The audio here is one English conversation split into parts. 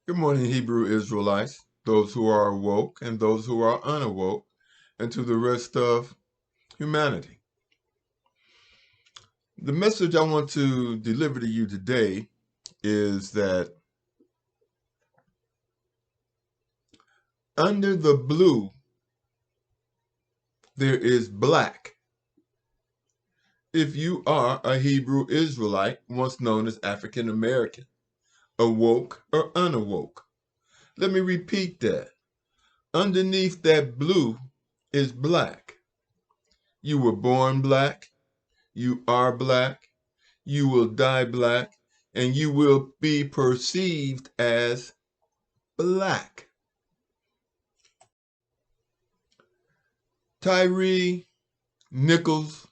Good morning, Hebrew Israelites, those who are awoke and those who are unawoke, and to the rest of humanity. The message I want to deliver to you today is that under the blue, there is black. If you are a Hebrew Israelite, once known as African American, awoke or unawoke. Let me repeat that. Underneath that blue is black. You were born black. You are black. You will die black, and you will be perceived as black. Tyre Nichols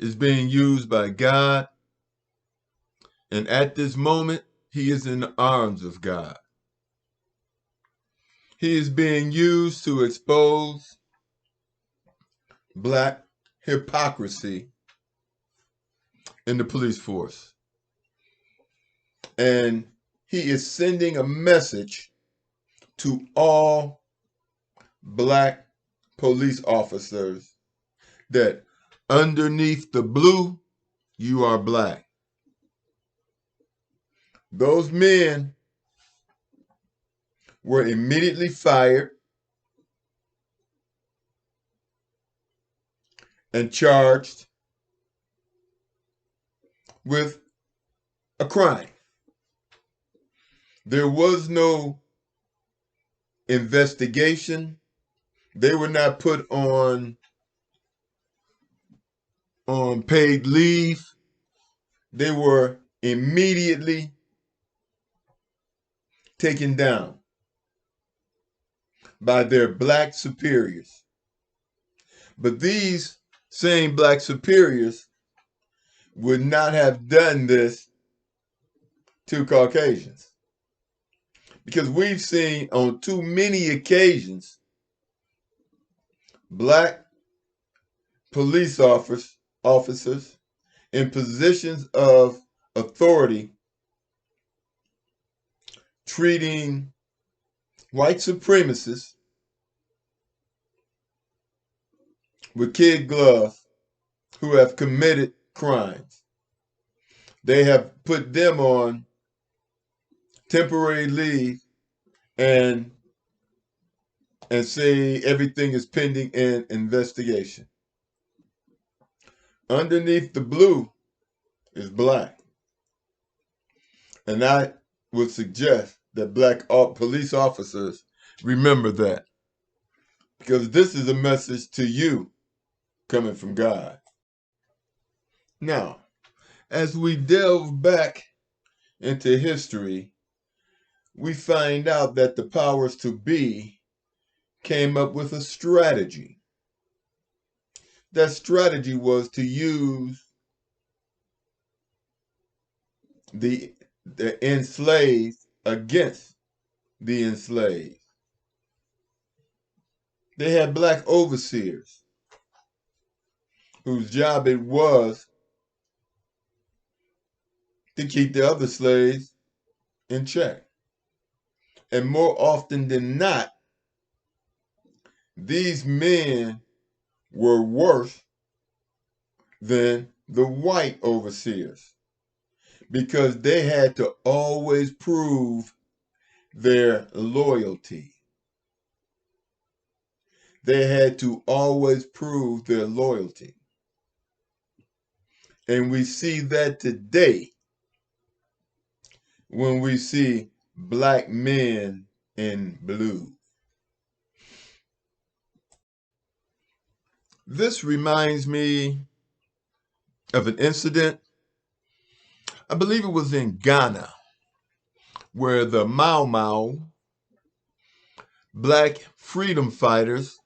is being used by God, and at this moment, he is in the arms of God. He is being used to expose black hypocrisy in the police force. And he is sending a message to all black police officers that underneath the blue, you are black. Those men were immediately fired and charged with a crime. There was no investigation. They were not put on paid leave. They were immediately taken down by their black superiors. But these same black superiors would not have done this to Caucasians. Because we've seen on too many occasions black police officers in positions of authority treating white supremacists with kid gloves who have committed crimes. They have put them on temporary leave and say everything is pending an investigation. Underneath the blue is black. And I would suggest that black police officers remember that. Because this is a message to you coming from God. Now, as we delve back into history, we find out that the powers to be came up with a strategy. That strategy was to use the enslaved against the enslaved. They had black overseers whose job it was to keep the other slaves in check. And more often than not, these men were worse than the white overseers because they had to always prove their loyalty. They had to always prove their loyalty. And we see that today when we see black men in blue. This reminds me of an incident, I believe it was in Ghana, where the Mau Mau, black freedom fighters,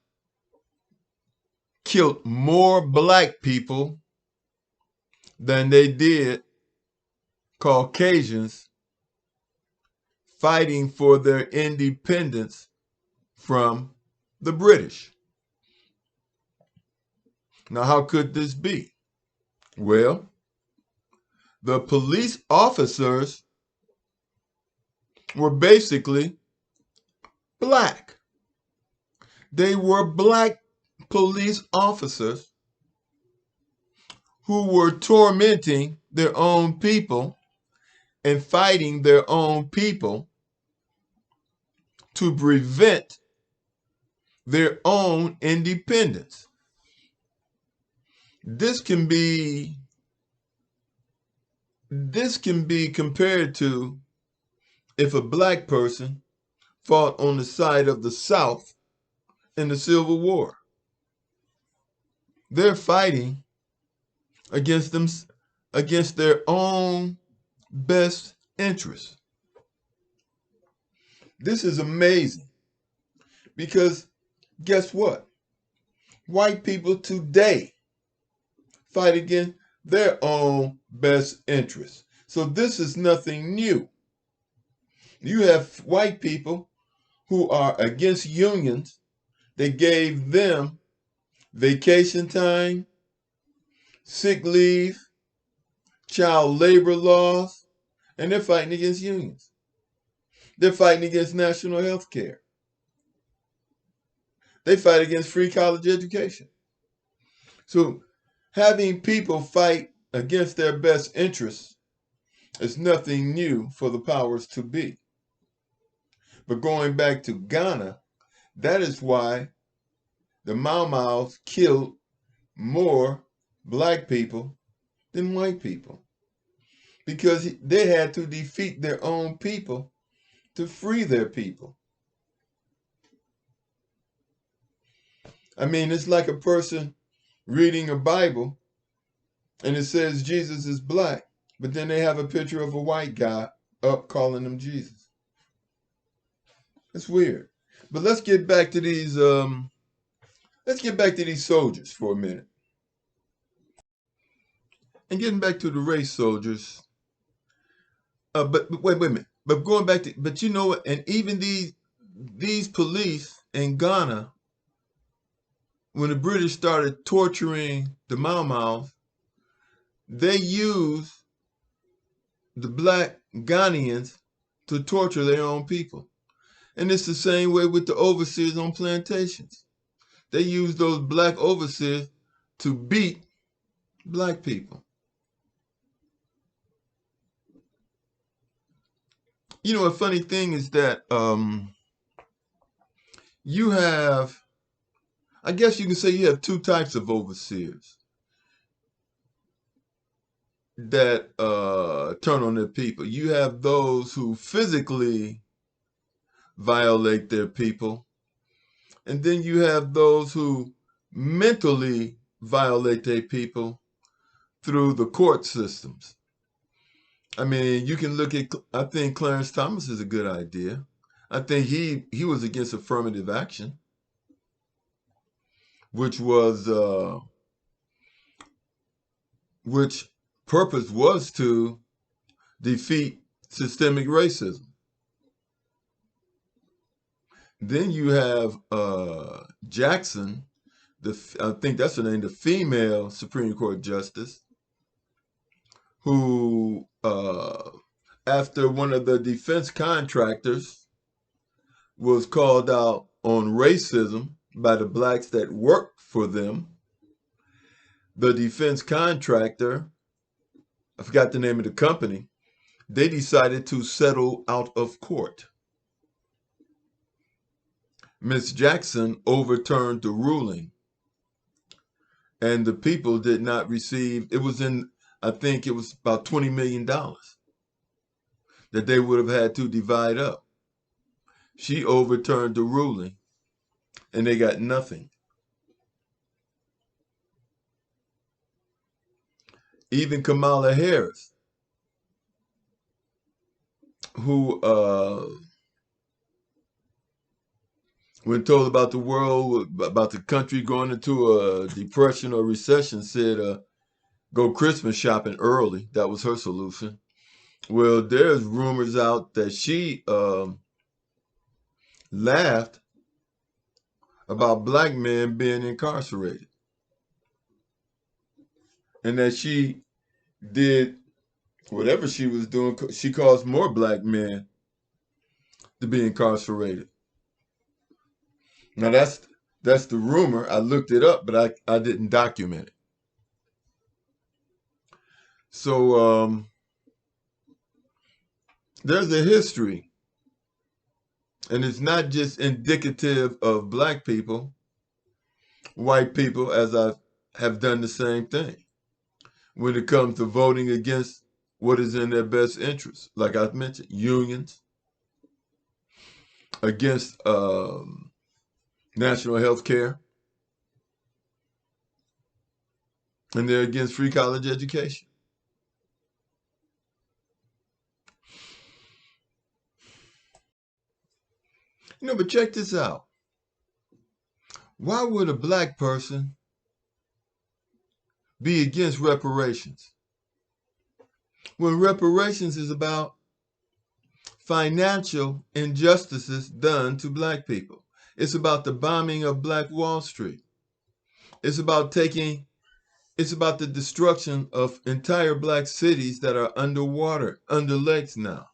killed more black people than they did Caucasians fighting for their independence from the British. Now, how could this be? Well, the police officers were basically black. They were black police officers who were tormenting their own people and fighting their own people to prevent their own independence. This can be compared to if a black person fought on the side of the South in the Civil War. They're fighting against them, against their own best interests. This is amazing because guess what? White people today fight against their own best interests. So this is nothing new. You have white people who are against unions. They gave them vacation time, sick leave, child labor laws, and they're fighting against unions. They're fighting against national health care. They fight against free college education. So having people fight against their best interests is nothing new for the powers to be. But going back to Ghana, that is why the Mau Maus killed more black people than white people. Because they had to defeat their own people to free their people. I mean, it's like a person reading a Bible and it says Jesus is black, but then they have a picture of a white guy up calling him Jesus. It's weird. But let's get back to these soldiers for a minute. And getting back to the race soldiers, but wait a minute. But going back to, but you know what? And even these police in Ghana, when the British started torturing the Mau Maus, they used the black Ghanaians to torture their own people. And it's the same way with the overseers on plantations. They used those black overseers to beat black people. You know, a funny thing is that you have, I guess you can say you have two types of overseers that turn on their people. You have those who physically violate their people, and then you have those who mentally violate their people through the court systems. I mean, you can look at, I think Clarence Thomas is a good idea. I think he was against affirmative action, which was, which purpose was to defeat systemic racism. Then you have Jackson, I think that's her name, the female Supreme Court justice, who, after one of the defense contractors was called out on racism by the blacks that worked for them, the defense contractor, I forgot the name of the company, they decided to settle out of court. Miss Jackson overturned the ruling, and the people did not receive, it was in, I think it was about $20 million that they would have had to divide up. She overturned the ruling, and they got nothing. Even Kamala Harris, who, when told about the world, about the country going into a depression or recession, said, go Christmas shopping early. That was her solution. Well, there's rumors out that she laughed about black men being incarcerated, and that she did whatever she was doing. She caused more black men to be incarcerated. Now that's the rumor. I looked it up, but I didn't document it. So there's a history, and it's not just indicative of black people. White people, as I have done the same thing when it comes to voting against what is in their best interest. Like I mentioned, unions, against national health care, and they're against free college education. But check this out. Why would a black person be against reparations when reparations is about financial injustices done to black people? It's about the bombing of Black Wall Street. It's about the destruction of entire black cities that are underwater, under lakes now.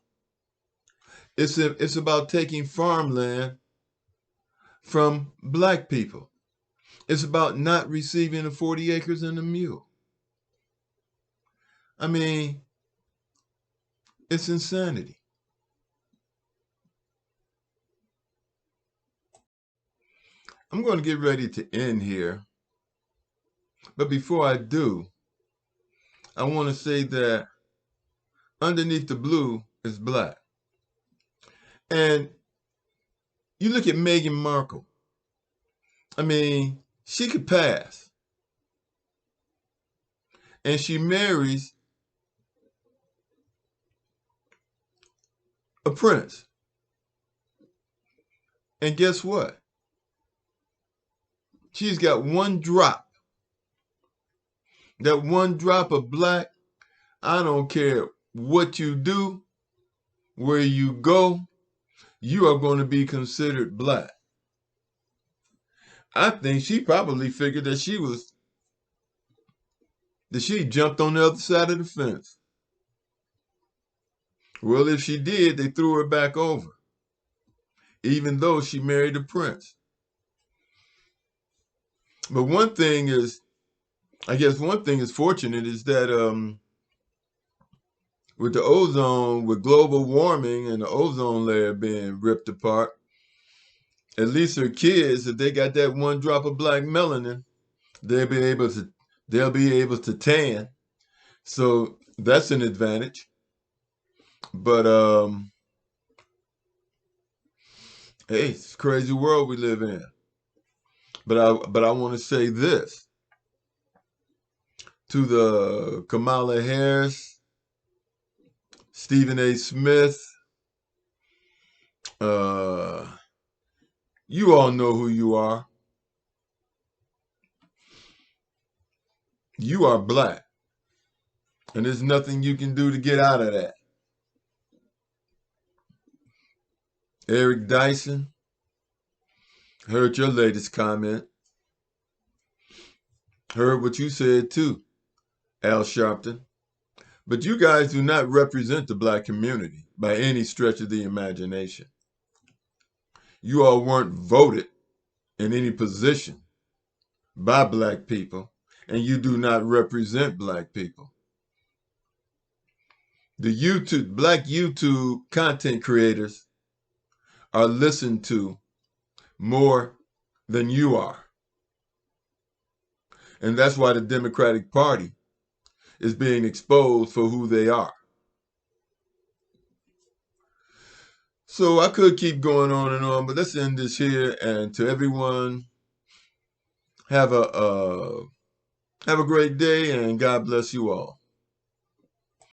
It's about taking farmland from black people. It's about not receiving the 40 acres and a mule. I mean, it's insanity. I'm going to get ready to end here. But before I do, I want to say that underneath the blue is black. And you look at Meghan Markle. I mean, she could pass. And she marries a prince. And guess what? She's got one drop. That one drop of black. I don't care what you do, where you go, you are going to be considered black. I think she probably figured that she jumped on the other side of the fence. Well, if she did, they threw her back over, even though she married a prince. But one thing is fortunate is that with global warming and the ozone layer being ripped apart, at least her kids, if they got that one drop of black melanin, they'll be able to tan. So that's an advantage. But hey, it's a crazy world we live in. But I want to say this to the Kamala Harris, Stephen A. Smith. You all know who you are. You are black. And there's nothing you can do to get out of that. Eric Dyson, heard your latest comment. Heard what you said too, Al Sharpton. But you guys do not represent the black community by any stretch of the imagination. You all weren't voted in any position by black people, and you do not represent black people. The black YouTube content creators are listened to more than you are. And that's why the Democratic Party is being exposed for who they are. So I could keep going on and on, but let's end this here. And to everyone, have a great day, and God bless you all.